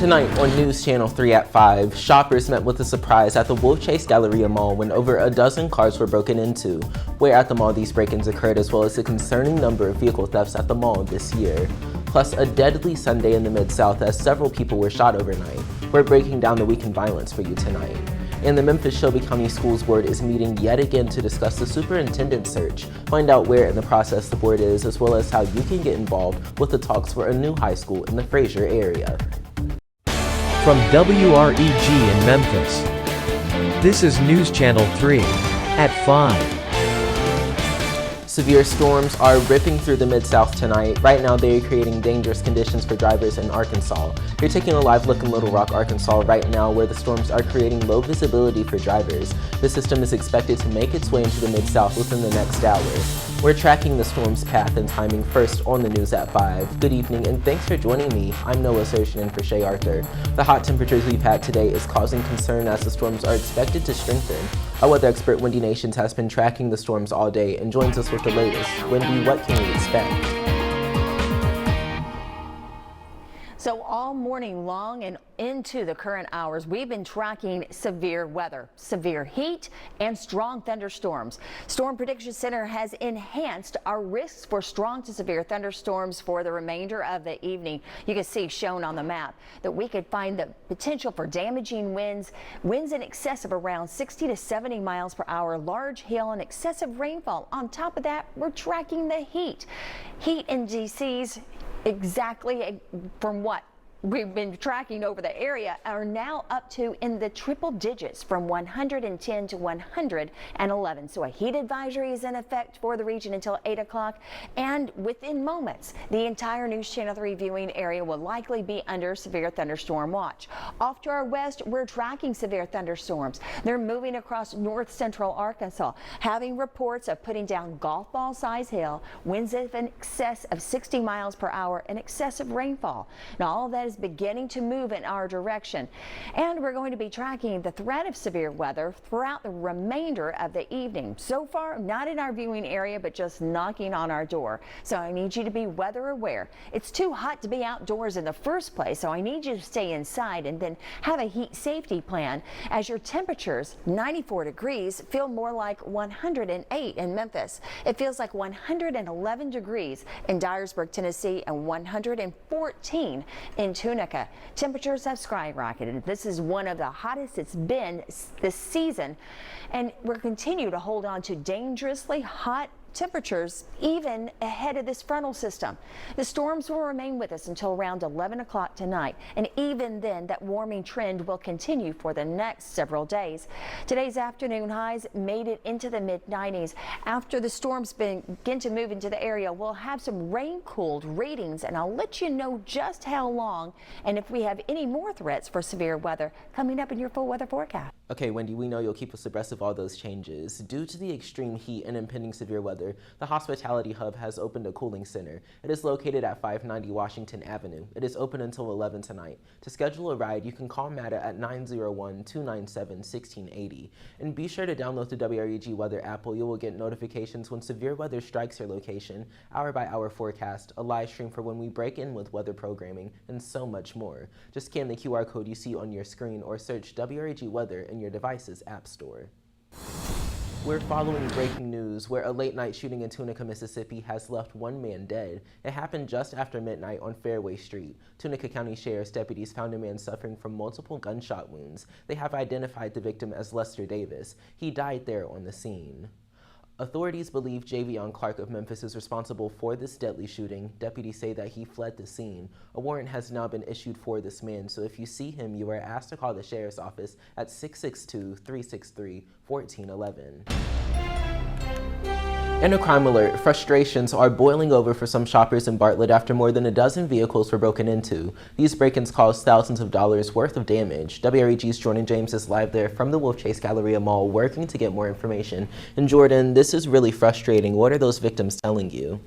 Tonight on News Channel 3 at 5, shoppers met with a surprise at the Wolf Chase Galleria Mall when over a dozen cars were broken into. Where at the mall these break-ins occurred, as well as a concerning number of vehicle thefts at the mall this year. Plus a deadly Sunday in the Mid-South as several people were shot overnight. We're breaking down the weekend violence for you tonight. And the Memphis Shelby County Schools Board is meeting yet again to discuss the superintendent search, find out where in the process the board is, as well as how you can get involved with the talks for a new high school in the Fraser area. From WREG in Memphis, this is News Channel 3 at 5. Severe storms are ripping through the Mid-South tonight. Right now, they are creating dangerous conditions for drivers in Arkansas. You're taking a live look in Little Rock, Arkansas right now, where the storms are creating low visibility for drivers. The system is expected to make its way into the Mid-South within the next hour. We're tracking the storm's path and timing first on the news at 5. Good evening and thanks for joining me. I'm Noah Sershin in for Shay Arthur. The hot temperatures we've had today is causing concern as the storms are expected to strengthen. Our weather expert Wendy Nations has been tracking the storms all day and joins us with the latest. Wendy, what can we expect? So all morning long and into the current hours, we've been tracking severe weather, severe heat, and strong thunderstorms. Storm Prediction Center has enhanced our risks for strong to severe thunderstorms for the remainder of the evening. You can see shown on the map that we could find the potential for damaging winds in excess of around 60 to 70 miles per hour, large hail and excessive rainfall. On top of that, we're tracking the heat. Heat indices exactly from what we've been tracking over the area are now up to in the triple digits from 110 to 111. So a heat advisory is in effect for the region until 8 o'clock. And within moments, the entire News Channel 3 viewing area will likely be under severe thunderstorm watch. Off to our west, we're tracking severe thunderstorms. They're moving across north central Arkansas, having reports of putting down golf ball size hail, winds in excess of 60 miles per hour, and excessive rainfall. Now all of that is beginning to move in our direction, and we're going to be tracking the threat of severe weather throughout the remainder of the evening. So far, not in our viewing area, but just knocking on our door. So I need you to be weather aware. It's too hot to be outdoors in the first place, so I need you to stay inside and then have a heat safety plan as your temperatures, 94 degrees, feel more like 108 in Memphis. It feels like 111 degrees in Dyersburg, Tennessee, and 114 in Tunica. Temperatures have skyrocketed. This is one of the hottest it's been this season, and we'll continue to hold on to dangerously hot temperatures even ahead of this frontal system. The storms will remain with us until around 11 o'clock tonight, and even then that warming trend will continue for the next several days. Today's afternoon highs made it into the mid-90s. After the storms begin to move into the area, we'll have some rain-cooled readings, and I'll let you know just how long and if we have any more threats for severe weather coming up in your full weather forecast. Okay, Wendy, we know you'll keep us abreast of all those changes. Due to the extreme heat and impending severe weather, the Hospitality Hub has opened a cooling center. It is located at 590 Washington Avenue. It is open until 11 tonight. To schedule a ride, you can call Matta at 901-297-1680. And be sure to download the WREG Weather app where you will get notifications when severe weather strikes your location, hour-by-hour forecast, a live stream for when we break in with weather programming, and so much more. Just scan the QR code you see on your screen or search WREG Weather in your device's app store. We're following breaking news where a late-night shooting in Tunica, Mississippi has left one man dead. It happened just after midnight on Fairway Street. Tunica County Sheriff's deputies found a man suffering from multiple gunshot wounds. They have identified the victim as Lester Davis. He died there on the scene. Authorities believe Javion Clark of Memphis is responsible for this deadly shooting. Deputies say that he fled the scene. A warrant has now been issued for this man, so if you see him, you are asked to call the sheriff's office at 662-363-1411. In a crime alert, frustrations are boiling over for some shoppers in Bartlett after more than a dozen vehicles were broken into. These break-ins caused thousands of dollars worth of damage. WREG's Jordan James is live there from the Wolf Chase Galleria Mall working to get more information. And Jordan, this is really frustrating. What are those victims telling you?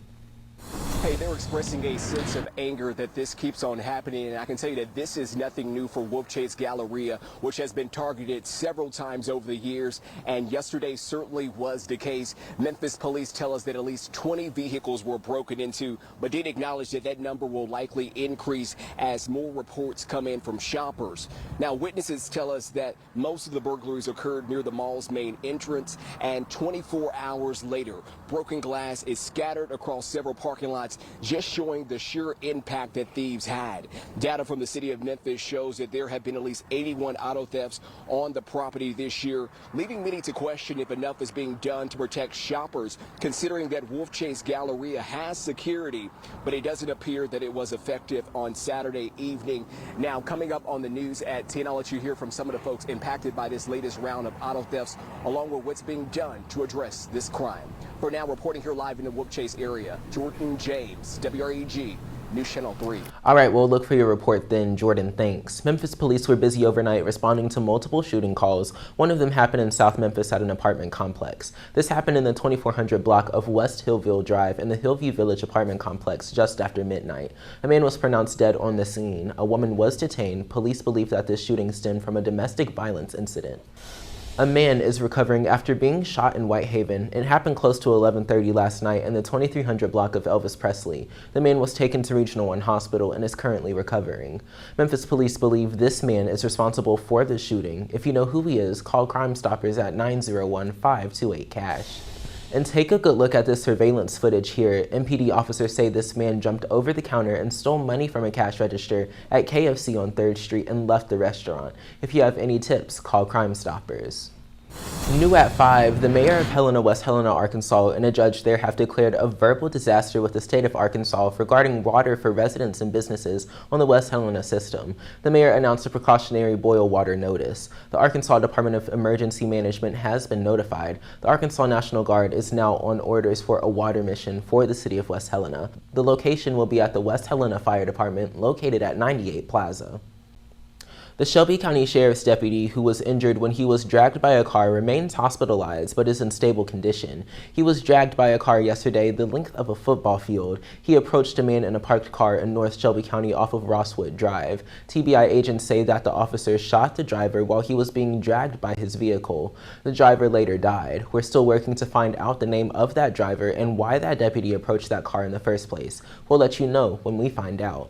Hey, they're expressing a sense of anger that this keeps on happening, and I can tell you that this is nothing new for Wolf Chase Galleria, which has been targeted several times over the years, and yesterday certainly was the case. Memphis police tell us that at least 20 vehicles were broken into, but did acknowledge that that number will likely increase as more reports come in from shoppers. Now, witnesses tell us that most of the burglaries occurred near the mall's main entrance, and 24 hours later, broken glass is scattered across several parking lots, just showing the sheer impact that thieves had. Data from the city of Memphis shows that there have been at least 81 auto thefts on the property this year, leaving many to question if enough is being done to protect shoppers, considering that Wolf Chase Galleria has security, but it doesn't appear that it was effective on Saturday evening. Now, coming up on the news at 10, I'll let you hear from some of the folks impacted by this latest round of auto thefts, along with what's being done to address this crime. For now, reporting here live in the Wolf Chase area, Jordan James, WREG, Newschannel 3. All right, we'll look for your report then, Jordan. Thanks. Memphis police were busy overnight responding to multiple shooting calls. One of them happened in South Memphis at an apartment complex. This happened in the 2400 block of West Hillville Drive in the Hillview Village apartment complex just after midnight. A man was pronounced dead on the scene. A woman was detained. Police believe that this shooting stemmed from a domestic violence incident. A man is recovering after being shot in Whitehaven. It happened close to 11:30 last night in the 2300 block of Elvis Presley. The man was taken to Regional 1 Hospital and is currently recovering. Memphis police believe this man is responsible for the shooting. If you know who he is, call Crime Stoppers at 901-528-CASH. And take a good look at this surveillance footage here. MPD officers say this man jumped over the counter and stole money from a cash register at KFC on 3rd Street and left the restaurant. If you have any tips, call Crime Stoppers. New at 5, the mayor of Helena, West Helena, Arkansas, and a judge there have declared a verbal disaster with the state of Arkansas regarding water for residents and businesses on the West Helena system. The mayor announced a precautionary boil water notice. The Arkansas Department of Emergency Management has been notified. The Arkansas National Guard is now on orders for a water mission for the city of West Helena. The location will be at the West Helena Fire Department, located at 98 Plaza. The Shelby County Sheriff's deputy, who was injured when he was dragged by a car, remains hospitalized but is in stable condition. He was dragged by a car yesterday the length of a football field. He approached a man in a parked car in North Shelby County off of Rosswood Drive. TBI agents say that the officer shot the driver while he was being dragged by his vehicle. The driver later died. We're still working to find out the name of that driver and why that deputy approached that car in the first place. We'll let you know when we find out.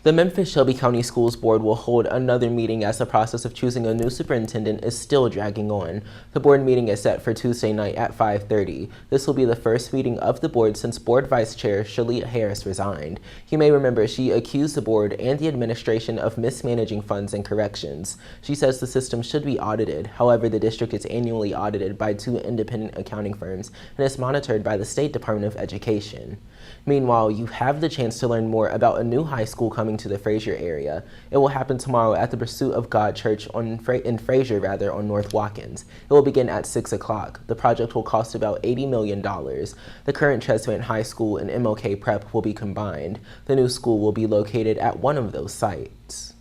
The Memphis-Shelby County Schools Board will hold another meeting as the process of choosing a new superintendent is still dragging on. The board meeting is set for Tuesday night at 5:30. This will be the first meeting of the board since Board Vice Chair Shalia Harris resigned. You may remember she accused the board and the administration of mismanaging funds and corrections. She says the system should be audited. However, the district is annually audited by 2 independent accounting firms and is monitored by the State Department of Education. Meanwhile, you have the chance to learn more about a new high school coming to the Fraser area. It will happen tomorrow at the Pursuit of God Church in Fraser on North Watkins. It will begin at 6 o'clock. The project will cost about $80 million. The current Chesvant High School and MLK Prep will be combined. The new school will be located at one of those sites.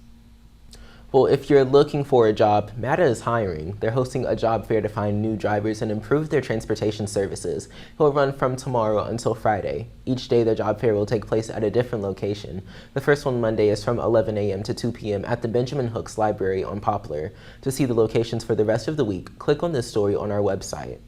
Well, if you're looking for a job, MATA is hiring. They're hosting a job fair to find new drivers and improve their transportation services. It will run from tomorrow until Friday. Each day, the job fair will take place at a different location. The first one Monday is from 11 a.m. to 2 p.m. at the Benjamin Hooks Library on Poplar. To see the locations for the rest of the week, click on this story on our website.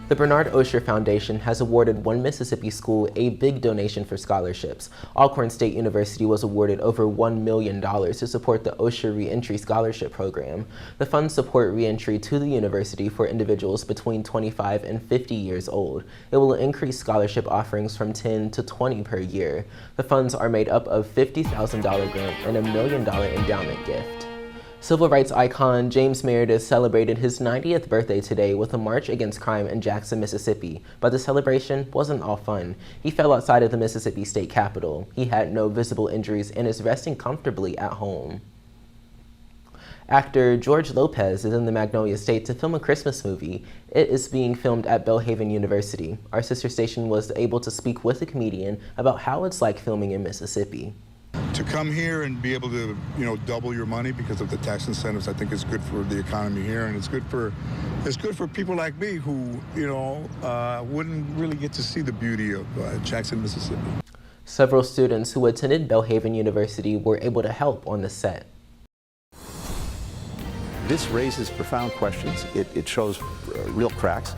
The Bernard Osher Foundation has awarded one Mississippi school a big donation for scholarships. Alcorn State University was awarded over $1 million to support the Osher Reentry Scholarship Program. The funds support reentry to the university for individuals between 25 and 50 years old. It will increase scholarship offerings from 10 to 20 per year. The funds are made up of $50,000 grant and $1 million endowment gift. Civil rights icon James Meredith celebrated his 90th birthday today with a march against crime in Jackson, Mississippi. But the celebration wasn't all fun. He fell outside of the Mississippi State Capitol. He had no visible injuries and is resting comfortably at home. Actor George Lopez is in the Magnolia State to film a Christmas movie. It is being filmed at Belhaven University. Our sister station was able to speak with the comedian about how it's like filming in Mississippi. to come here and be able to, double your money because of the tax incentives, I think is good for the economy here, and it's good for people like me who, wouldn't really get to see the beauty of Jackson, Mississippi. Several students who attended Belhaven University were able to help on the set. This raises profound questions. It shows real cracks.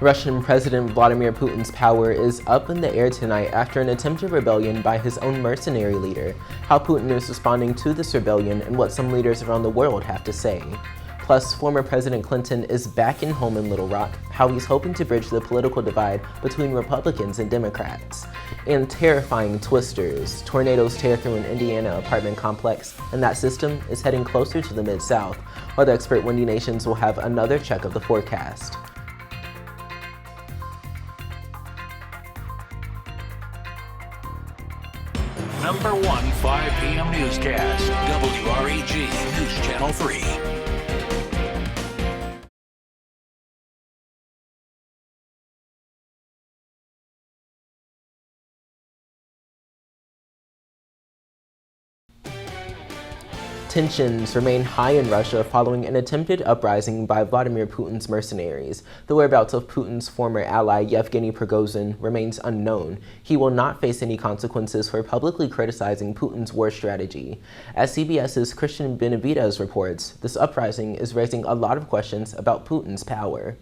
Russian President Vladimir Putin's power is up in the air tonight after an attempted rebellion by his own mercenary leader, how Putin is responding to this rebellion, and what some leaders around the world have to say. Plus, former President Clinton is back in home in Little Rock, how he's hoping to bridge the political divide between Republicans and Democrats. And terrifying twisters. Tornadoes tear through an Indiana apartment complex, and that system is heading closer to the Mid-South. Weather expert Wendy Nations will have another check of the forecast. Number 1 5 p.m. newscast, WREG News Channel 3. Tensions remain high in Russia following an attempted uprising by Vladimir Putin's mercenaries. The whereabouts of Putin's former ally Yevgeny Prigozhin remains unknown. He will not face any consequences for publicly criticizing Putin's war strategy. As CBS's Christian Benavidez reports, this uprising is raising a lot of questions about Putin's power.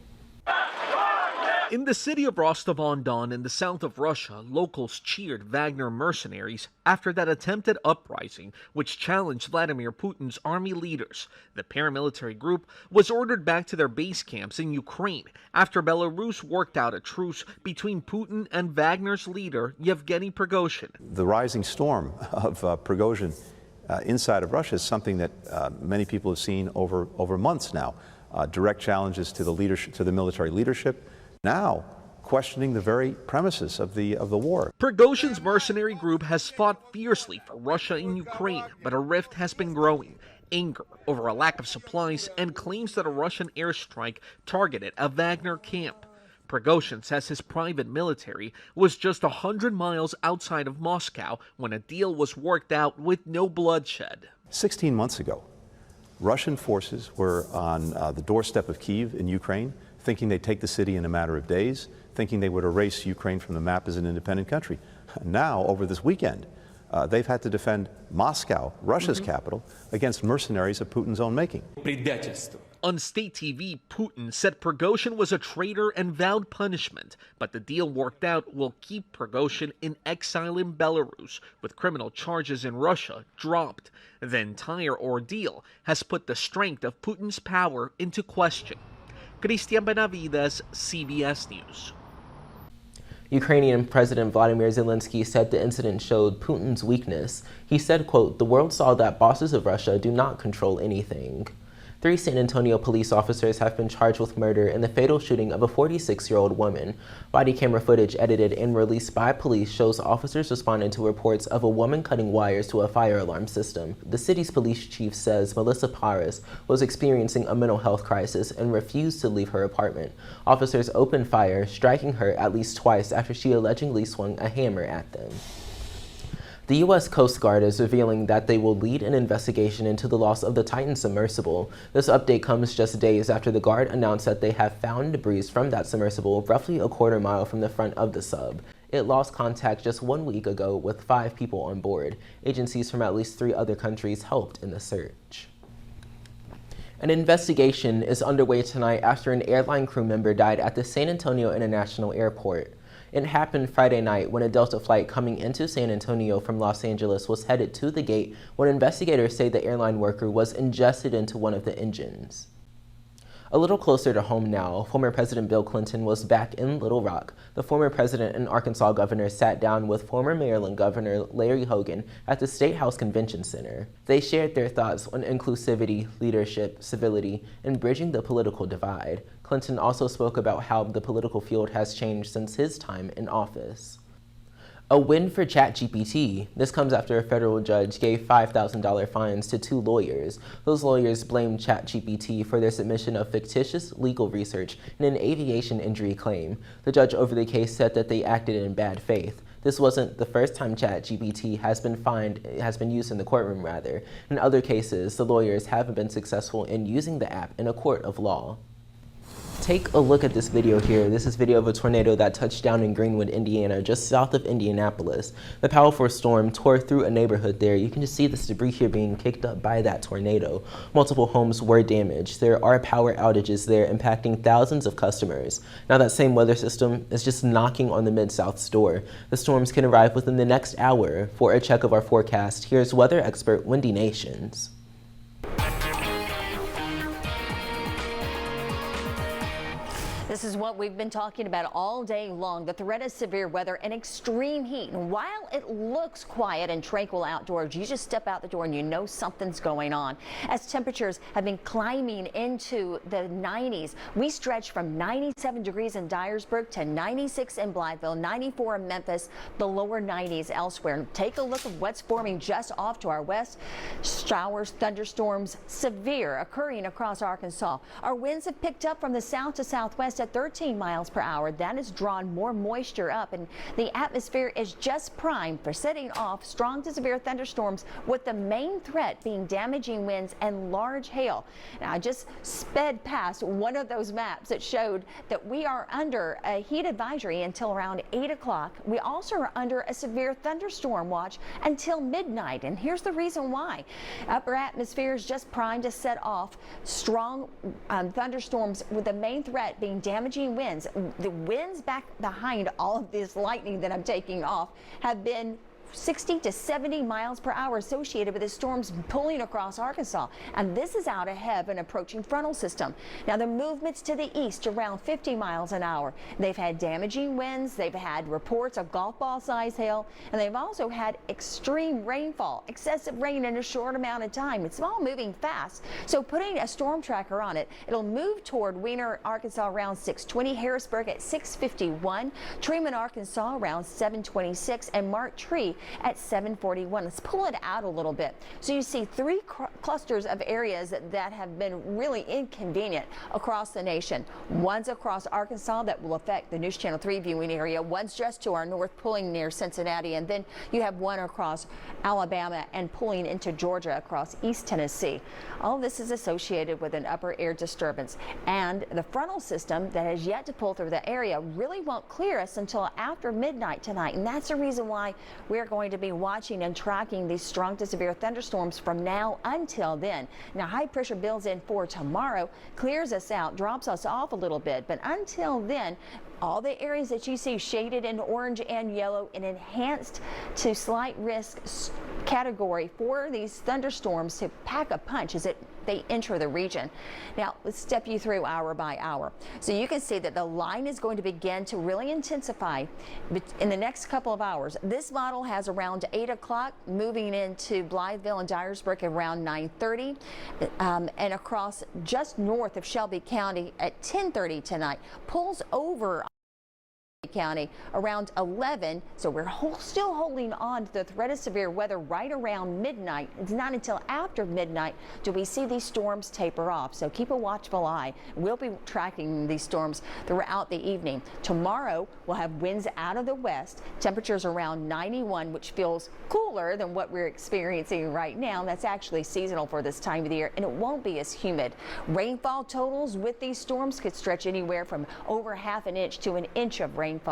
In the city of Rostov-on-Don in the south of Russia, locals cheered Wagner mercenaries after that attempted uprising, which challenged Vladimir Putin's army leaders. The paramilitary group was ordered back to their base camps in Ukraine after Belarus worked out a truce between Putin and Wagner's leader, Yevgeny Prigozhin. The rising storm of Prigozhin inside of Russia is something that many people have seen over months now. Direct challenges to the leadership, to the military leadership, now questioning the very premises of the war. Prigozhin's mercenary group has fought fiercely for Russia in Ukraine, but a rift has been growing. Anger over a lack of supplies and claims that a Russian airstrike targeted a Wagner camp. Prigozhin says his private military was just 100 miles outside of Moscow when a deal was worked out with no bloodshed. 16 months ago, Russian forces were on the doorstep of Kyiv in Ukraine, thinking they'd take the city in a matter of days, thinking they would erase Ukraine from the map as an independent country. Now, over this weekend, they've had to defend Moscow, Russia's capital, against mercenaries of Putin's own making. On state TV, Putin said Prigozhin was a traitor and vowed punishment, but the deal worked out will keep Prigozhin in exile in Belarus, with criminal charges in Russia dropped. The entire ordeal has put the strength of Putin's power into question. Christian Benavides, CBS News. Ukrainian President Vladimir Zelensky said the incident showed Putin's weakness. He said, quote, "The world saw that bosses of Russia do not control anything." 3 San Antonio police officers have been charged with murder in the fatal shooting of a 46-year-old woman. Body camera footage edited and released by police shows officers responding to reports of a woman cutting wires to a fire alarm system. The city's police chief says Melissa Paris was experiencing a mental health crisis and refused to leave her apartment. Officers opened fire, striking her at least twice after she allegedly swung a hammer at them. The U.S. Coast Guard is revealing that they will lead an investigation into the loss of the Titan submersible. This update comes just days after the Guard announced that they have found debris from that submersible roughly a quarter mile from the front of the sub. It lost contact just 1 week ago with 5 people on board. Agencies from at least 3 other countries helped in the search. An investigation is underway tonight after an airline crew member died at the San Antonio International Airport. It happened Friday night when a Delta flight coming into San Antonio from Los Angeles was headed to the gate when investigators say the airline worker was ingested into one of the engines. A little closer to home now, former President Bill Clinton was back in Little Rock. The former president and Arkansas governor sat down with former Maryland Governor Larry Hogan at the State House Convention Center. They shared their thoughts on inclusivity, leadership, civility, and bridging the political divide. Clinton also spoke about how the political field has changed since his time in office. A win for ChatGPT. This comes after a federal judge gave $5,000 fines to 2 lawyers. Those lawyers blamed ChatGPT for their submission of fictitious legal research in an aviation injury claim. The judge over the case said that they acted in bad faith. This wasn't the first time ChatGPT has been used in the courtroom, rather. In other cases, the lawyers haven't been successful in using the app in a court of law. Take a look at this video here. This is video of a tornado that touched down in Greenwood, Indiana, just south of Indianapolis. The powerful storm tore through a neighborhood there. You can just see this debris here being kicked up by that tornado. Multiple homes were damaged. There are power outages there impacting thousands of customers. Now that same weather system is just knocking on the Mid-South's door. The storms can arrive within the next hour. For a check of our forecast, here's weather expert Wendy Nations. This is what we've been talking about all day long, the threat of severe weather and extreme heat. And while it looks quiet and tranquil outdoors, you just step out the door and you know something's going on. As temperatures have been climbing into the 90s, we stretch from 97 degrees in Dyersburg to 96 in Blytheville, 94 in Memphis, the lower 90s elsewhere. Take a look at what's forming just off to our west. Showers, thunderstorms, severe occurring across Arkansas. Our winds have picked up from the south to southwest at 13 miles per hour. That has drawn more moisture up, and the atmosphere is just primed for setting off strong to severe thunderstorms, with the main threat being damaging winds and large hail. Now, I just sped past one of those maps that showed that we are under a heat advisory until around 8 o'clock. We also are under a severe thunderstorm watch until midnight, and here's the reason why. Upper atmosphere is just primed to set off strong thunderstorms, with the main threat being damaging winds. The winds back behind all of this lightning that I'm taking off have been 60 to 70 miles per hour associated with the storms pulling across Arkansas. And this is out ahead of an approaching frontal system. Now, the movements to the east around 50 miles an hour. They've had damaging winds. They've had reports of golf ball size hail. And they've also had extreme rainfall, excessive rain in a short amount of time. It's all moving fast. So putting a storm tracker on it, it'll move toward Weiner, Arkansas around 6:20, Harrisburg at 6:51, Truman, Arkansas around 7:26, and Mark Tree at 7:41. Let's pull it out a little bit. So you see three clusters of areas that have been really inconvenient across the nation. One's across Arkansas that will affect the News Channel 3 viewing area. One's just to our north, pulling near Cincinnati. And then you have one across Alabama and pulling into Georgia across East Tennessee. All this is associated with an upper air disturbance. And the frontal system that has yet to pull through the area really won't clear us until after midnight tonight. And that's the reason why we're going to be watching and tracking these strong to severe thunderstorms from now until then. Now, high pressure builds in for tomorrow, clears us out, drops us off a little bit. But until then, all the areas that you see shaded in orange and yellow in enhanced to slight risk category for these thunderstorms to pack a punch as they enter the region. Now, let's step you through hour by hour. So you can see that the line is going to begin to really intensify in the next couple of hours. This model has around 8 o'clock moving into Blytheville and Dyersburg around 9:30 and across just north of Shelby County at 10:30 tonight. Pulls over County around 11, so we're still holding on to the threat of severe weather right around midnight. It's not until after midnight do we see these storms taper off, so keep a watchful eye. We'll be tracking these storms throughout the evening. Tomorrow we'll have winds out of the west, temperatures around 91, which feels cooler than what we're experiencing right now. That's actually seasonal for this time of the year, and it won't be as humid. Rainfall totals with these storms could stretch anywhere from over ½ an inch to an inch of rainfall.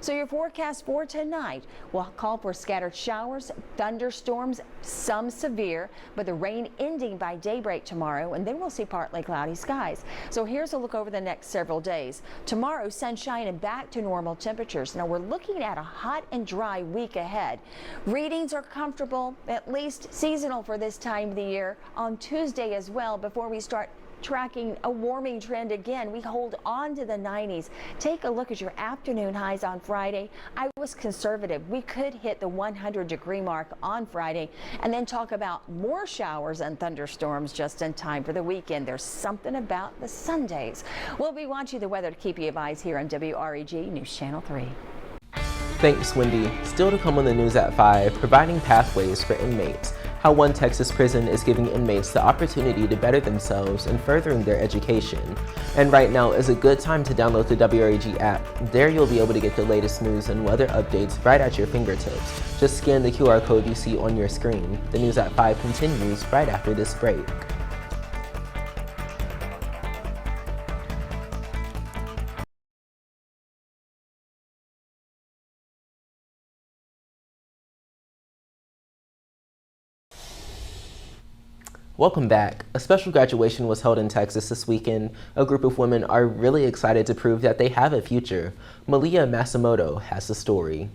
So your forecast for tonight will call for scattered showers, thunderstorms, some severe, but the rain ending by daybreak tomorrow, and then we'll see partly cloudy skies. So here's a look over the next several days. Tomorrow, sunshine and back to normal temperatures. Now we're looking at a hot and dry week ahead. Readings are comfortable, at least seasonal for this time of the year. On Tuesday as well, before we start tracking a warming trend again, we hold on to the 90s. Take a look at your afternoon highs on Friday. I was conservative. We could hit the 100-degree mark on Friday and then talk about more showers and thunderstorms just in time for the weekend. There's something about the Sundays. We'll be watching the weather to keep you advised here on WREG News Channel 3. Thanks, Wendy. Still to come on the news at 5, providing pathways for inmates. how one Texas prison is giving inmates the opportunity to better themselves and furthering their education. And right now is a good time to download the WREG app. There you'll be able to get the latest news and weather updates right at your fingertips. Just scan the QR code you see on your screen. The News at 5 continues right after this break. Welcome back. A special graduation was held in Texas this weekend. A group of women are really excited to prove that they have a future. Malia Masimoto has the story.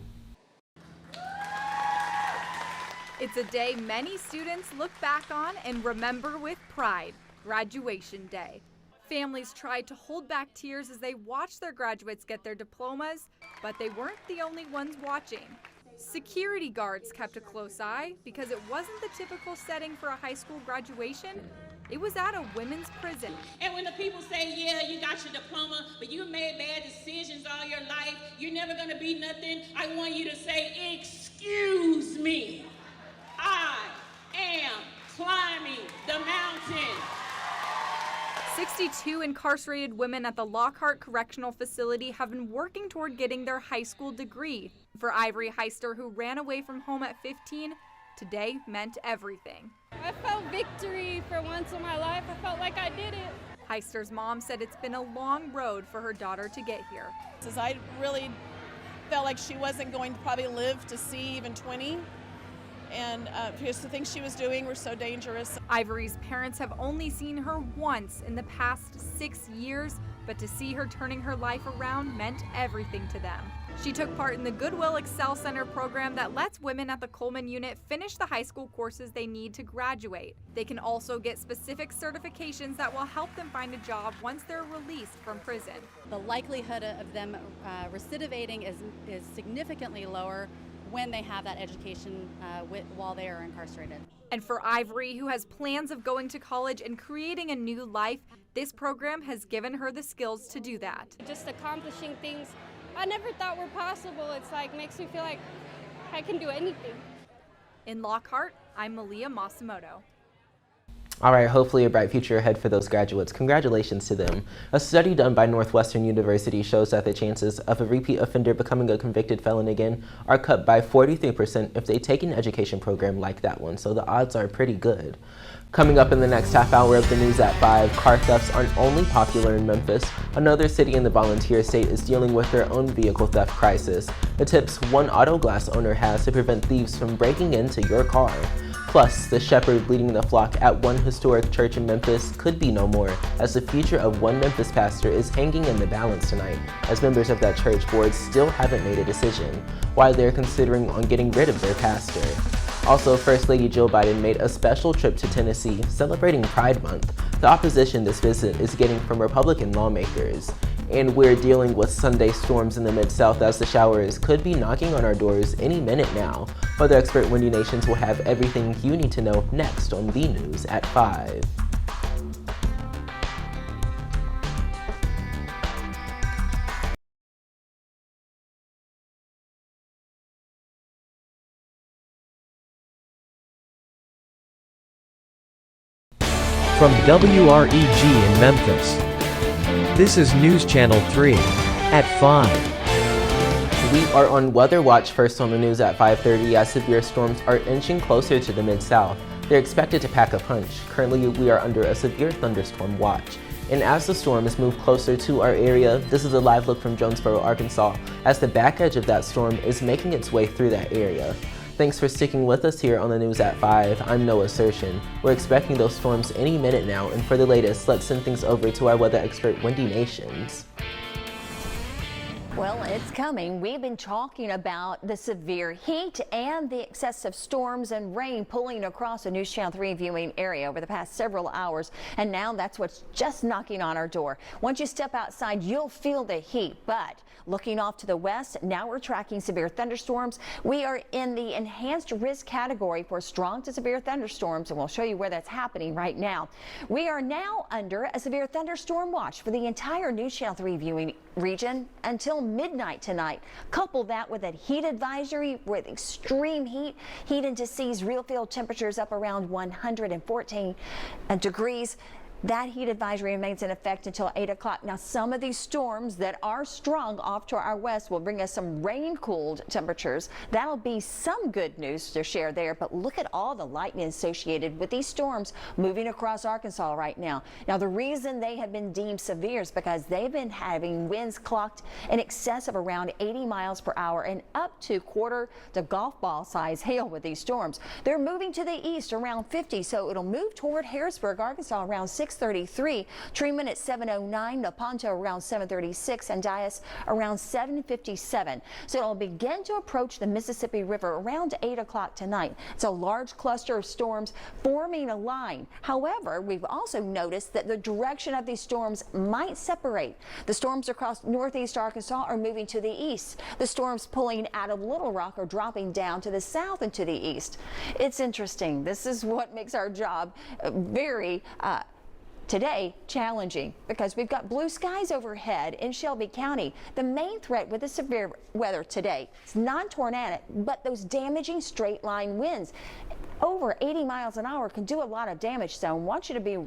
It's a day many students look back on and remember with pride, graduation day. Families tried to hold back tears as they watched their graduates get their diplomas, but they weren't the only ones watching. Security guards kept a close eye because it wasn't the typical setting for a high school graduation. It was at a women's prison. And when the people say, yeah, you got your diploma, but you made bad decisions all your life, you're never gonna be nothing, I want you to say, excuse me, I am climbing the mountain. 62 incarcerated women at the Lockhart Correctional Facility have been working toward getting their high school degree. For Ivory Heister, who ran away from home at 15, today meant everything. I felt victory for once in my life. I felt like I did it. Heister's mom said it's been a long road for her daughter to get here. I really felt like she wasn't going to probably live to see even 20. And because the things she was doing were so dangerous. Ivory's parents have only seen her once in the past 6 years, but to see her turning her life around meant everything to them. She took part in the Goodwill Excel Center program that lets women at the Coleman unit finish the high school courses they need to graduate. They can also get specific certifications that will help them find a job once they're released from prison. The likelihood of them recidivating is significantly lower when they have that education while they are incarcerated. And for Ivory, who has plans of going to college and creating a new life, this program has given her the skills to do that. Just accomplishing things I never thought were possible. It's like makes me feel like I can do anything. In Lockhart, I'm Malia Masimoto. All right, hopefully a bright future ahead for those graduates. Congratulations to them. A study done by Northwestern University shows that the chances of a repeat offender becoming a convicted felon again are cut by 43% if they take an education program like that one, so the odds are pretty good. Coming up in the next half hour of the News at 5, car thefts aren't only popular in Memphis. Another city in the volunteer state is dealing with their own vehicle theft crisis. The tips one auto glass owner has to prevent thieves from breaking into your car. Plus, the shepherd leading the flock at one historic church in Memphis could be no more, as the future of one Memphis pastor is hanging in the balance tonight, as members of that church board still haven't made a decision, while they're considering on getting rid of their pastor. Also, First Lady Jill Biden made a special trip to Tennessee, celebrating Pride Month. The opposition this visit is getting from Republican lawmakers. And we're dealing with Sunday storms in the Mid-South as the showers could be knocking on our doors any minute now. Weather expert Wendy Nations will have everything you need to know next on the News at 5. From WREG in Memphis, this is News Channel 3 at 5. We are on Weather Watch first on the News at 5:30 as severe storms are inching closer to the Mid-South. They're expected to pack a punch. Currently, we are under a severe thunderstorm watch. And as the storms move closer to our area, this is a live look from Jonesboro, Arkansas, as the back edge of that storm is making its way through that area. Thanks for sticking with us here on the News at 5. I'm Noah Sershin. We're expecting those storms any minute now, and for the latest, let's send things over to our weather expert, Wendy Nations. Well, it's coming. We've been talking about the severe heat and the excessive storms and rain pulling across the News Channel 3 viewing area over the past several hours. And now that's what's just knocking on our door. Once you step outside, you'll feel the heat. But looking off to the west, now we're tracking severe thunderstorms. We are in the enhanced risk category for strong to severe thunderstorms, and we'll show you where that's happening right now. We are now under a severe thunderstorm watch for the entire News Channel 3 viewing region until midnight tonight. Couple that with a heat advisory with extreme heat, heat into seas, real field temperatures up around 114 degrees. That heat advisory remains in effect until 8 o'clock. Now, some of these storms that are strong off to our west will bring us some rain-cooled temperatures. That'll be some good news to share there, but look at all the lightning associated with these storms moving across Arkansas right now. Now, the reason they have been deemed severe is because they've been having winds clocked in excess of around 80 miles per hour and up to quarter to golf ball size hail with these storms. They're moving to the east around 50, so it'll move toward Harrisburg, Arkansas around 6:33, Truman at 7:09, Lepanto around 7:36, and Dias around 7:57. So it'll begin to approach the Mississippi River around 8 o'clock tonight. It's a large cluster of storms forming a line. However, we've also noticed that the direction of these storms might separate. The storms across northeast Arkansas are moving to the east. The storms pulling out of Little Rock are dropping down to the south and to the east. It's interesting. This is what makes our job very today challenging, because we've got blue skies overhead in Shelby County. The main threat with the severe weather today is non-tornadic, but those damaging straight line winds over 80 miles an hour can do a lot of damage. So I want you to be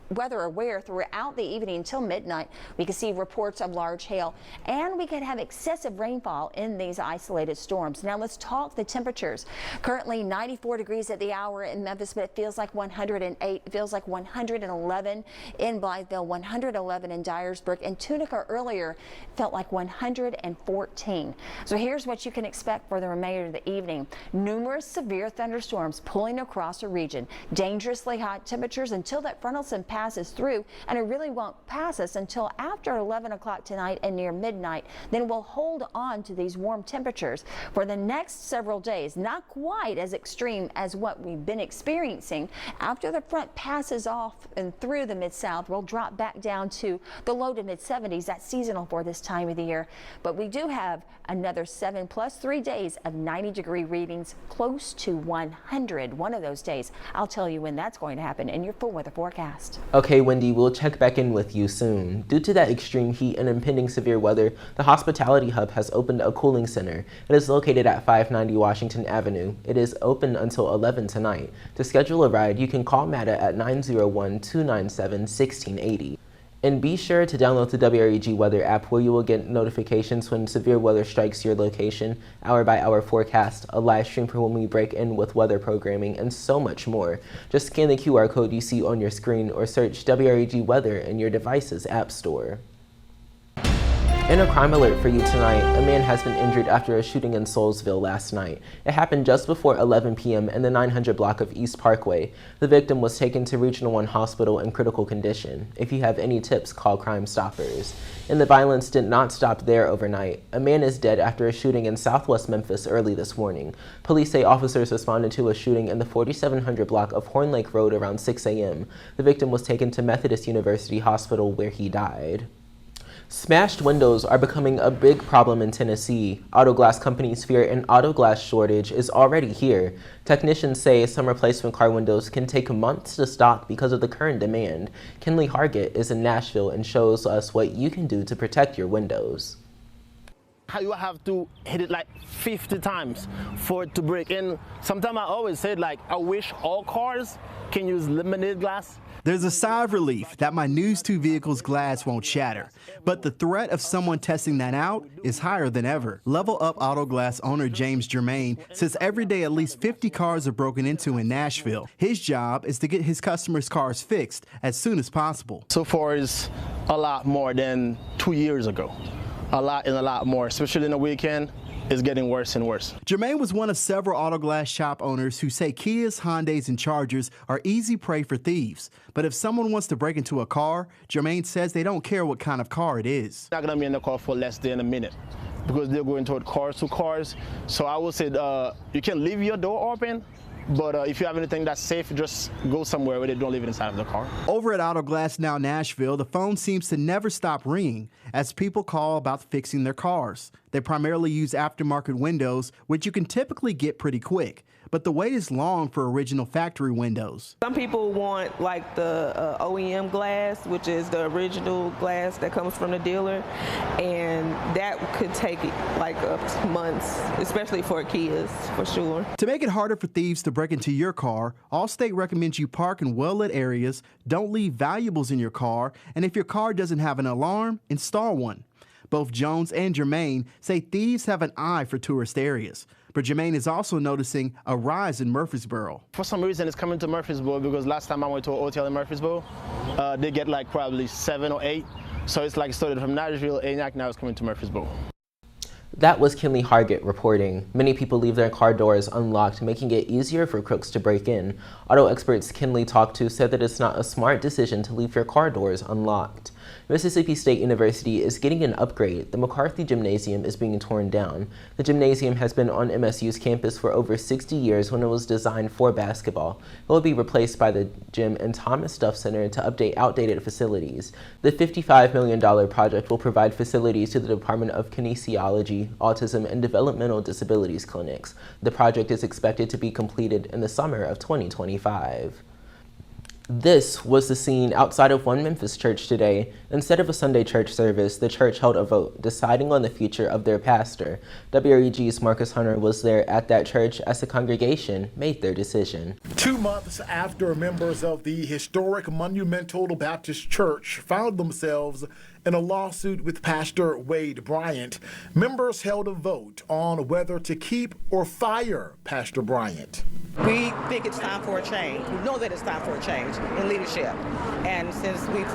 weather aware throughout the evening until midnight. We can see reports of large hail, and we could have excessive rainfall in these isolated storms. Now let's talk the temperatures. Currently 94 degrees at the hour in Memphis, but it feels like 108. It feels like 111 in Blytheville, 111 in Dyersburg, and Tunica earlier felt like 114. So here's what you can expect for the remainder of the evening. Numerous severe thunderstorms pulling across the region. Dangerously hot temperatures until that frontal system passes through, and it really won't pass us until after 11 o'clock tonight and near midnight. Then we'll hold on to these warm temperatures for the next several days. Not quite as extreme as what we've been experiencing. After the front passes off and through the Mid-South, we'll drop back down to the low to mid-70s. That's seasonal for this time of the year. But we do have another 7 plus 3 days of 90-degree readings, close to 100 one of those days. I'll tell you when that's going to happen in your full weather forecast. Okay, Wendy, we'll check back in with you soon. Due to that extreme heat and impending severe weather, the Hospitality Hub has opened a cooling center. It is located at 590 Washington Avenue. It is open until 11 tonight. To schedule a ride, you can call Matta at 901-297-1680. And be sure to download the WREG weather app, where you will get notifications when severe weather strikes your location, hour-by-hour forecast, a live stream for when we break in with weather programming, and so much more. Just scan the QR code you see on your screen or search WREG weather in your device's app store. In a crime alert for you tonight, a man has been injured after a shooting in Soulsville last night. It happened just before 11 p.m. in the 900 block of East Parkway. The victim was taken to Regional 1 Hospital in critical condition. If you have any tips, call Crime Stoppers. And the violence did not stop there overnight. A man is dead after a shooting in Southwest Memphis early this morning. Police say officers responded to a shooting in the 4700 block of Horn Lake Road around 6 a.m. The victim was taken to Methodist University Hospital, where he died. Smashed windows are becoming a big problem in Tennessee. Auto glass companies fear an auto glass shortage is already here. Technicians say some replacement car windows can take months to stock because of the current demand. Kenley Hargett is in Nashville and shows us what you can do to protect your windows. How you have to hit it like 50 times for it to break. And sometimes I always said, like, I wish all cars can use laminated glass. There's a sigh of relief that my News 2 vehicle's glass won't shatter, but the threat of someone testing that out is higher than ever. Level Up Auto Glass owner James Germain says every day at least 50 cars are broken into in Nashville. His job is to get his customers' cars fixed as soon as possible. So far is a lot more than 2 years ago. A lot more, especially in the weekend. Is getting worse and worse. Jermaine was one of several auto glass shop owners who say Kias, Hyundais, and Chargers are easy prey for thieves. But if someone wants to break into a car, Jermaine says they don't care what kind of car it is. Not gonna be in the car for less than a minute because they're going toward cars to cars. So I would say you can leave your door open, but if you have anything that's safe, just go somewhere where they don't leave it inside of the car. Over at Auto Glass Now Nashville, the phone seems to never stop ringing as people call about fixing their cars. They primarily use aftermarket windows, which you can typically get pretty quick, but the wait is long for original factory windows. Some people want like the OEM glass, which is the original glass that comes from the dealer, and that could take like up to months, especially for kids, for sure. To make it harder for thieves to break into your car, Allstate recommends you park in well-lit areas, don't leave valuables in your car, and if your car doesn't have an alarm, install one. Both Jones and Jermaine say thieves have an eye for tourist areas. But Jermaine is also noticing a rise in Murfreesboro. For some reason, it's coming to Murfreesboro because last time I went to a hotel in Murfreesboro, they get like probably 7 or 8. So it's like started from Nashville, Antioch, now it's coming to Murfreesboro. That was Kinley Hargett reporting. Many people leave their car doors unlocked, making it easier for crooks to break in. Auto experts Kinley talked to said that it's not a smart decision to leave your car doors unlocked. Mississippi State University is getting an upgrade. The McCarthy Gymnasium is being torn down. The gymnasium has been on MSU's campus for over 60 years when it was designed for basketball. It will be replaced by the gym and Thomas Duff Center to update outdated facilities. The $55 million project will provide facilities to the Department of Kinesiology, Autism, and Developmental Disabilities clinics. The project is expected to be completed in the summer of 2025. This was the scene outside of one Memphis church today. Instead of a Sunday church service, the church held a vote deciding on the future of their pastor. WREG's Marcus Hunter was there at that church as the congregation made their decision. 2 months after members of the historic Monumental Baptist Church found themselves in a lawsuit with Pastor Wade Bryant, members held a vote on whether to keep or fire Pastor Bryant. We think it's time for a change. We know that it's time for a change in leadership. And since we've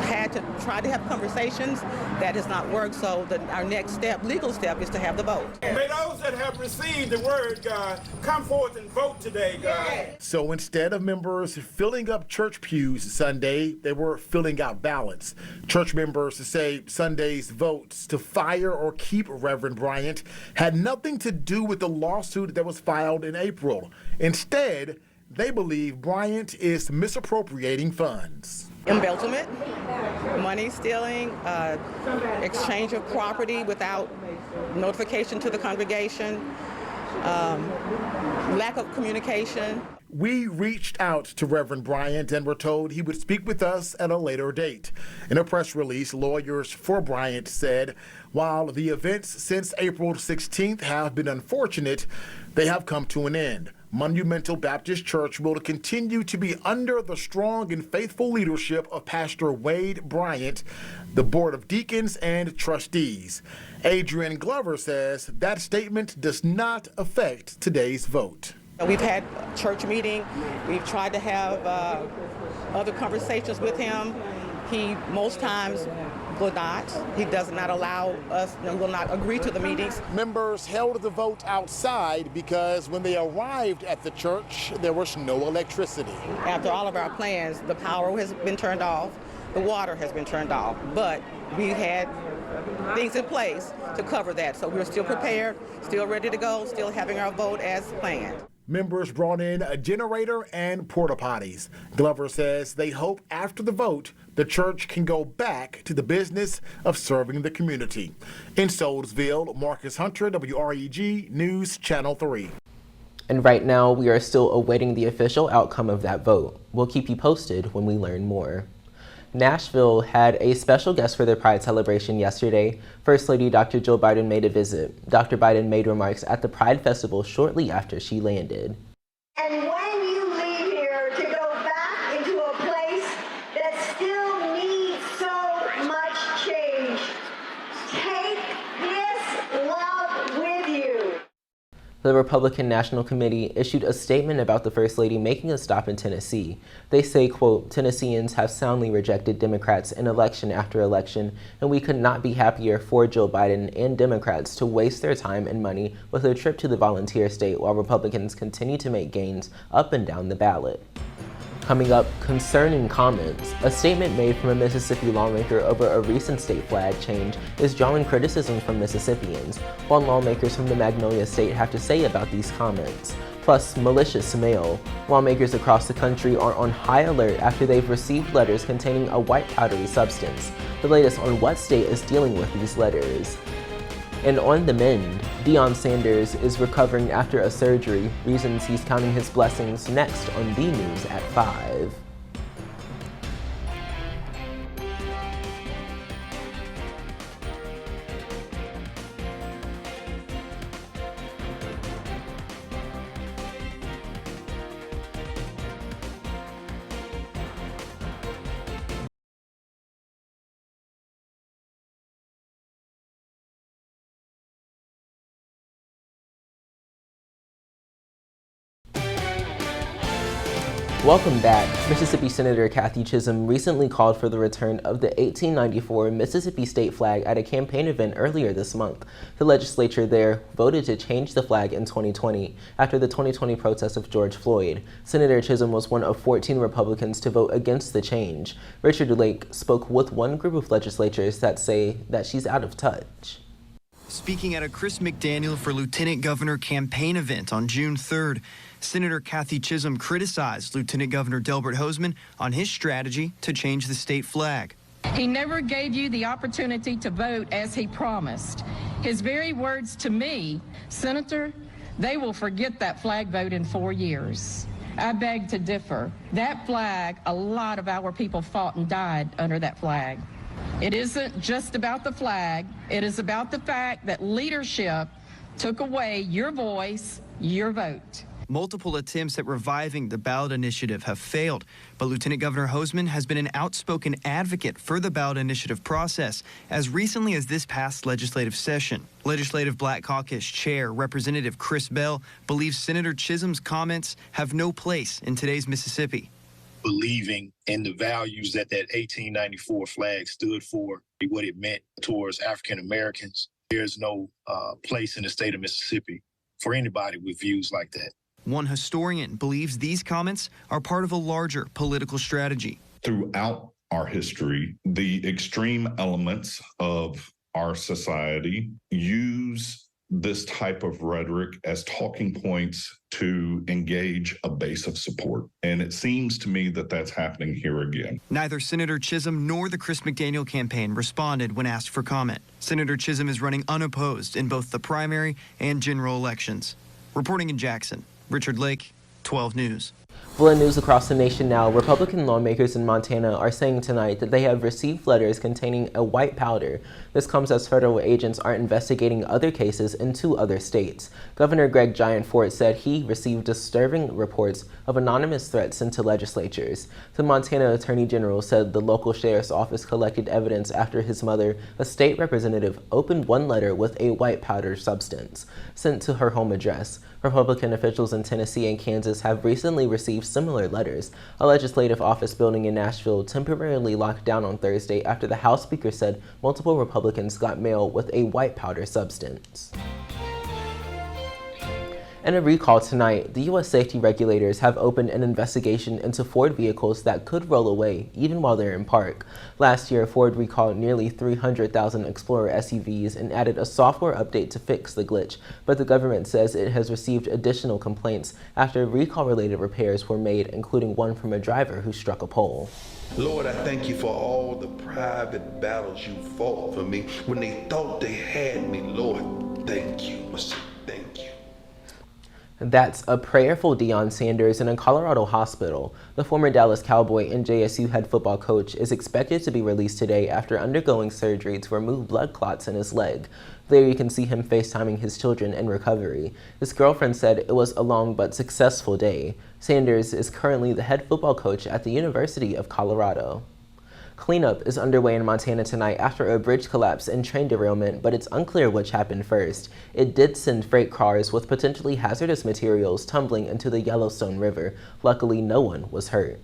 had to try to have conversations, that has not worked. So our next step, legal step, is to have the vote. May those that have received the word, God, come forth and vote today, God. So instead of members filling up church pews Sunday, they were filling out ballots. Church members say Sunday's votes to fire or keep Reverend Bryant had nothing to do with the lawsuit that was filed in April. Instead, they believe Bryant is misappropriating funds. Embezzlement, money stealing, exchange of property without notification to the congregation, lack of communication. We reached out to Reverend Bryant and were told he would speak with us at a later date. In a press release, lawyers for Bryant said, while the events since April 16th have been unfortunate, they have come to an end. Monumental Baptist Church will continue to be under the strong and faithful leadership of Pastor Wade Bryant, the Board of Deacons and Trustees. Adrian Glover says that statement does not affect today's vote. We've had a church meeting. We've tried to have other conversations with him. He most times will not. He does not allow us, will not agree to the meetings. Members held the vote outside because when they arrived at the church, there was no electricity. After all of our plans, the power has been turned off, the water has been turned off, but we had things in place to cover that. So we're still prepared, still ready to go, still having our vote as planned. Members brought in a generator and porta potties. Glover says they hope after the vote, the church can go back to the business of serving the community. In Soulsville, Marcus Hunter, WREG News Channel 3. And right now, we are still awaiting the official outcome of that vote. We'll keep you posted when we learn more. Nashville had a special guest for their Pride celebration yesterday. First Lady Dr. Jill Biden made a visit. Dr. Biden made remarks at the Pride Festival shortly after she landed. And when you leave here to go back into a place that still needs so much change, take this love with you. The Republican National Committee issued a statement about the First Lady making a stop in Tennessee. They say, quote, Tennesseans have soundly rejected Democrats in election after election, and we could not be happier for Jill Biden and Democrats to waste their time and money with a trip to the volunteer state while Republicans continue to make gains up and down the ballot. Coming up, concerning comments. A statement made from a Mississippi lawmaker over a recent state flag change is drawing criticism from Mississippians. What lawmakers from the Magnolia State have to say about these comments. Plus, malicious mail. Lawmakers across the country are on high alert after they've received letters containing a white powdery substance. The latest on what state is dealing with these letters. And on the mend, Deion Sanders is recovering after a surgery. Reasons he's counting his blessings next on the news at 5. Welcome back. Mississippi Senator Kathy Chisholm recently called for the return of the 1894 Mississippi state flag at a campaign event earlier this month. The legislature there voted to change the flag in 2020 after the 2020 protests of George Floyd. Senator Chisholm was one of 14 Republicans to vote against the change. Richard Lake spoke with one group of legislators that say that she's out of touch. Speaking at a Chris McDaniel for Lieutenant Governor campaign event on June 3rd, Senator Kathy Chisholm criticized Lieutenant Governor Delbert Hosemann on his strategy to change the state flag. He never gave you the opportunity to vote as he promised. His very words to me, Senator, they will forget that flag vote in 4 years. I beg to differ. That flag, a lot of our people fought and died under that flag. It isn't just about the flag. It is about the fact that leadership took away your voice, your vote. Multiple attempts at reviving the ballot initiative have failed, but Lieutenant Governor Hosemann has been an outspoken advocate for the ballot initiative process as recently as this past legislative session. Legislative Black Caucus Chair Representative Chris Bell believes Senator Chisholm's comments have no place in today's Mississippi. Believing in the values that 1894 flag stood for, what it meant towards African Americans, there's no place in the state of Mississippi for anybody with views like that. One historian believes these comments are part of a larger political strategy. Throughout our history, the extreme elements of our society use this type of rhetoric as talking points to engage a base of support. And it seems to me that that's happening here again. Neither Senator Chisholm nor the Chris McDaniel campaign responded when asked for comment. Senator Chisholm is running unopposed in both the primary and general elections. Reporting in Jackson, Richard Lake, 12 News. Well, in news across the nation now, Republican lawmakers in Montana are saying tonight that they have received letters containing a white powder. This comes as federal agents are investigating other cases in 2 other states. Governor Greg Gianforte said he received disturbing reports of anonymous threats sent to legislatures. The Montana Attorney General said the local sheriff's office collected evidence after his mother, a state representative, opened one letter with a white powder substance sent to her home address. Republican officials in Tennessee and Kansas have recently received similar letters. A legislative office building in Nashville temporarily locked down on Thursday after the House Speaker said multiple Republicans got mail with a white powder substance. In a recall tonight, the U.S. safety regulators have opened an investigation into Ford vehicles that could roll away even while they're in park. Last year, Ford recalled nearly 300,000 Explorer SUVs and added a software update to fix the glitch, but the government says it has received additional complaints after recall-related repairs were made, including one from a driver who struck a pole. Lord, I thank you for all the private battles you fought for me when they thought they had me. Lord, thank you. Thank you. That's a prayerful Deion Sanders in a Colorado hospital. The former Dallas Cowboy and JSU head football coach is expected to be released today after undergoing surgery to remove blood clots in his leg. There you can see him FaceTiming his children in recovery. His girlfriend said it was a long but successful day. Sanders is currently the head football coach at the University of Colorado. Cleanup is underway in Montana tonight after a bridge collapse and train derailment, but it's unclear which happened first. It did send freight cars with potentially hazardous materials tumbling into the Yellowstone River. Luckily, no one was hurt.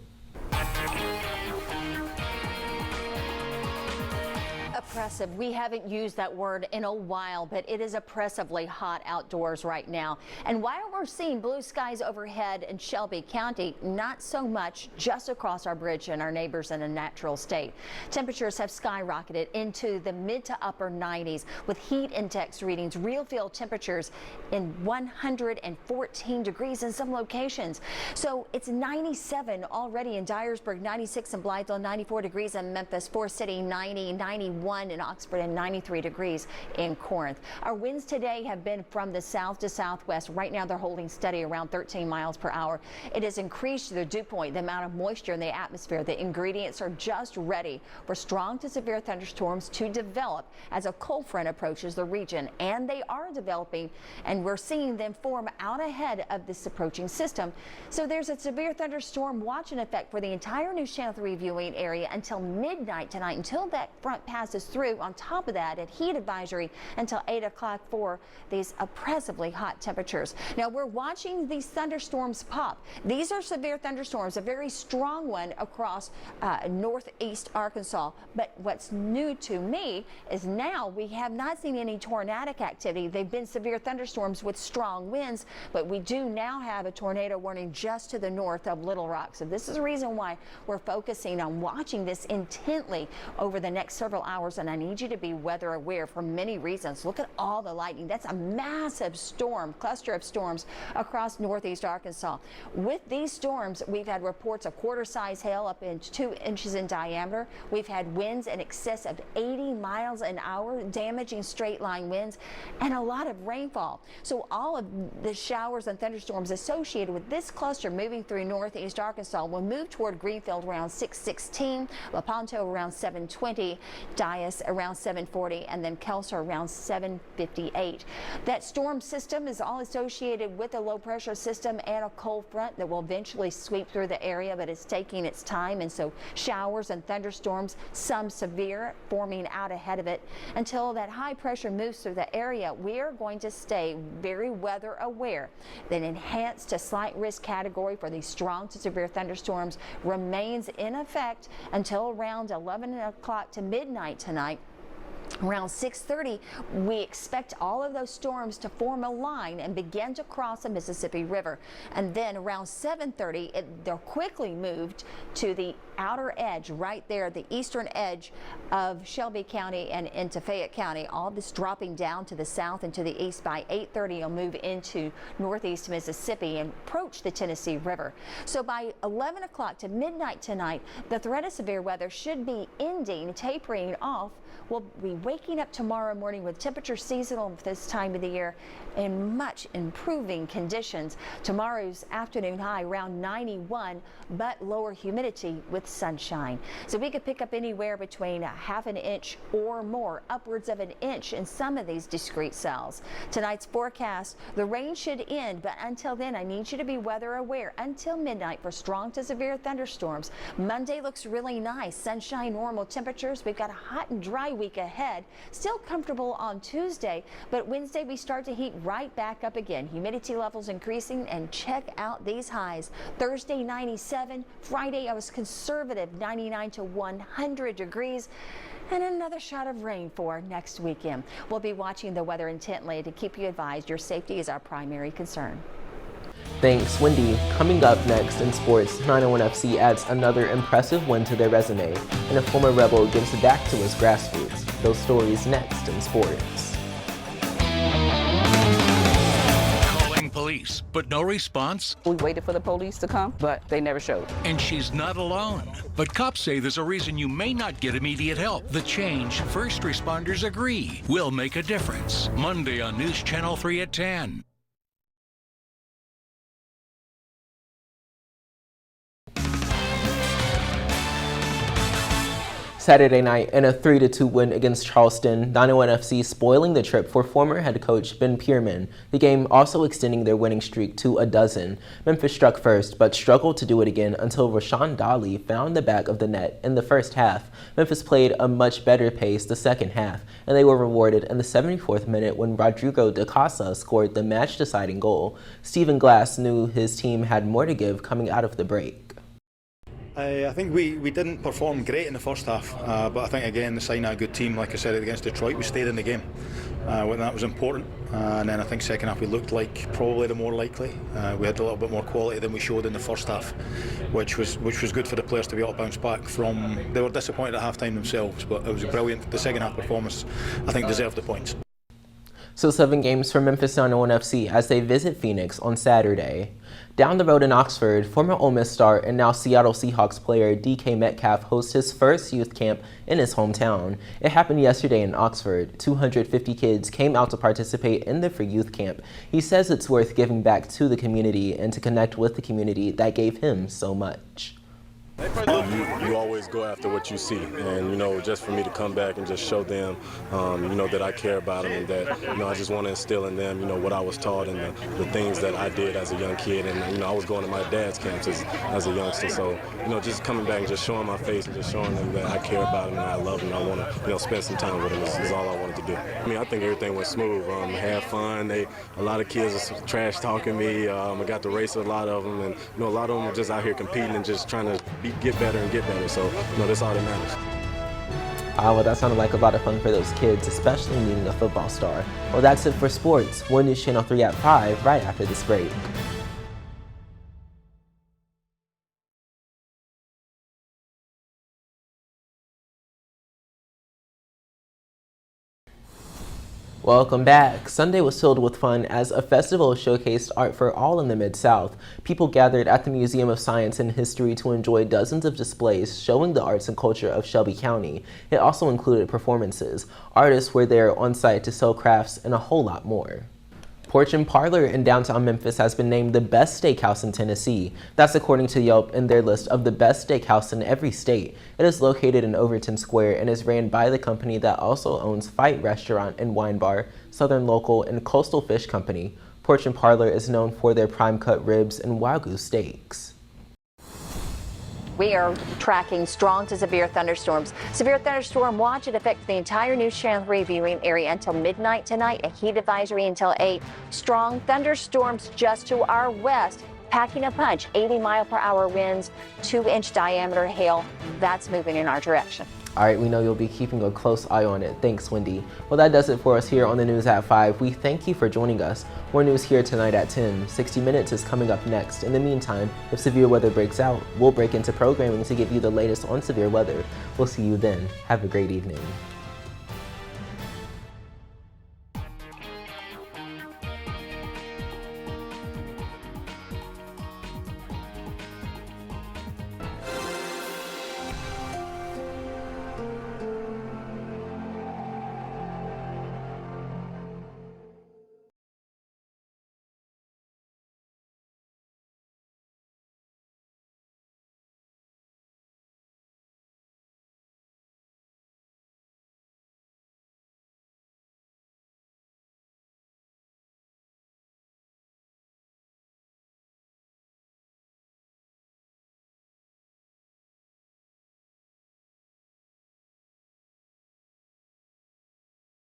Oppressive. We haven't used that word in a while, but it is oppressively hot outdoors right now. And while we're seeing blue skies overhead in Shelby County, not so much just across our bridge and our neighbors in a natural state. Temperatures have skyrocketed into the mid to upper 90s with heat index readings, real field temperatures in 114 degrees in some locations. So it's 97 already in Dyersburg, 96 in Blytheville, 94 degrees in Memphis, Forest City, 90, 91 in in Oxford and 93 degrees in Corinth. Our winds today have been from the south to southwest. Right now they're holding steady around 13 miles per hour. It has increased to the dew point, the amount of moisture in the atmosphere. The ingredients are just ready for strong to severe thunderstorms to develop as a cold front approaches the region, and they are developing, and we're seeing them form out ahead of this approaching system. So there's a severe thunderstorm watch in effect for the entire Newschannel 3 viewing area until midnight tonight, until that front passes through. On top of that, a heat advisory until 8 o'clock for these oppressively hot temperatures. Now we're watching these thunderstorms pop. These are severe thunderstorms, a very strong one across northeast Arkansas. But what's new to me is now we have not seen any tornadic activity. They've been severe thunderstorms with strong winds, but we do now have a tornado warning just to the north of Little Rock. So this is the reason why we're focusing on watching this intently over the next several hours, and I need you to be weather aware for many reasons. Look at all the lightning. That's a massive storm, cluster of storms across northeast Arkansas. With these storms, we've had reports of quarter-size hail up in 2 inches in diameter. We've had winds in excess of 80 miles an hour, damaging straight-line winds, and a lot of rainfall. So all of the showers and thunderstorms associated with this cluster moving through northeast Arkansas will move toward Greenfield around 6:16, Lepanto around 7:20, Dias around 7:40, and then Kelso around 7:58. That storm system is all associated with a low-pressure system and a cold front that will eventually sweep through the area, but it's taking its time, and so showers and thunderstorms, some severe, forming out ahead of it. Until that high pressure moves through the area, we are going to stay very weather aware. That enhanced to slight risk category for these strong to severe thunderstorms remains in effect until around 11 o'clock to midnight tonight. Around 6:30, we expect all of those storms to form a line and begin to cross the Mississippi River. And then around 7:30, they're quickly moved to the outer edge right there, the eastern edge of Shelby County and into Fayette County. All this dropping down to the south and to the east. By 8:30, it'll move into northeast Mississippi and approach the Tennessee River. So by 11 o'clock to midnight tonight, the threat of severe weather should be ending, tapering off. We'll be waking up tomorrow morning with temperatures seasonal this time of the year in much improving conditions. Tomorrow's afternoon high around 91, but lower humidity with sunshine. So we could pick up anywhere between a half an inch or more, upwards of an inch in some of these discrete cells. Tonight's forecast, the rain should end, but until then, I need you to be weather aware until midnight for strong to severe thunderstorms. Monday looks really nice. Sunshine, normal temperatures. We've got a hot and dry week ahead. Still comfortable on Tuesday, but Wednesday we start to heat right back up again. Humidity levels increasing, and check out these highs. Thursday 97, Friday I was conservative 99 to 100 degrees, and another shot of rain for next weekend. We'll be watching the weather intently to keep you advised. Your safety is our primary concern. Thanks, Wendy. Coming up next in sports, 901 FC adds another impressive win to their resume, and a former Rebel gives back to his grassroots. Those stories next in sports. Calling police, but no response. We waited for the police to come, but they never showed. And she's not alone. But cops say there's a reason you may not get immediate help. The change first responders agree will make a difference. Monday on Newschannel 3 at 10. Saturday night in a 3-2 win against Charleston, 901 FC spoiling the trip for former head coach Ben Pierman. The game also extending their winning streak to a dozen. Memphis struck first, but struggled to do it again until Rashawn Dolly found the back of the net in the first half. Memphis played a much better pace the second half, and they were rewarded in the 74th minute when Rodrigo de Casa scored the match-deciding goal. Stephen Glass knew his team had more to give coming out of the break. I think we didn't perform great in the first half, but I think again the sign of a good team, like I said against Detroit, we stayed in the game when that was important, and then I think second half we looked like probably the more likely. We had a little bit more quality than we showed in the first half, which was good for the players to be able to bounce back from. They were disappointed at half time themselves, but it was a brilliant. The second half performance, I think, deserved the points. So 7 games for Memphis 901 FC as they visit Phoenix on Saturday. Down the road in Oxford, former Ole Miss star and now Seattle Seahawks player DK Metcalf hosts his first youth camp in his hometown. It happened yesterday in Oxford. 250 kids came out to participate in the free youth camp. He says it's worth giving back to the community and to connect with the community that gave him so much. You always go after what you see, and just for me to come back and just show them that I care about them, and that I just want to instill in them what I was taught and the things that I did as a young kid. And I was going to my dad's camps as a youngster, so just coming back and just showing my face and just showing them that I care about them and I love them, I want to spend some time with them is all I wanted to do. I mean, I think everything went smooth. Had fun. A lot of kids are trash talking me. I got to race a lot of them, and a lot of them are just out here competing and just trying to get better and get better. So that's all that matters. Well, that sounded like a lot of fun for those kids, especially meeting a football star. Well, that's it for sports. More News Channel 3 at 5 right after this break. Welcome back. Sunday was filled with fun as a festival showcased art for all in the Mid-South. People gathered at the Museum of Science and History to enjoy dozens of displays showing the arts and culture of Shelby County. It also included performances. Artists were there on site to sell crafts and a whole lot more. Porch and Parlor in downtown Memphis has been named the best steakhouse in Tennessee. That's according to Yelp in their list of the best steakhouse in every state. It is located in Overton Square and is ran by the company that also owns Fight Restaurant and Wine Bar, Southern Local, and Coastal Fish Company. Porch and Parlor is known for their prime cut ribs and Wagyu steaks. We are tracking strong to severe thunderstorms. Severe thunderstorm watch. It affects the entire News Channel 3 viewing area until midnight tonight. A heat advisory until 8. Strong thunderstorms just to our west. Packing a punch. 80-mile-per-hour winds. 2-inch diameter hail. That's moving in our direction. All right, we know you'll be keeping a close eye on it. Thanks, Wendy. Well, that does it for us here on the News at 5. We thank you for joining us. More news here tonight at 10. 60 Minutes is coming up next. In the meantime, if severe weather breaks out, we'll break into programming to give you the latest on severe weather. We'll see you then. Have a great evening.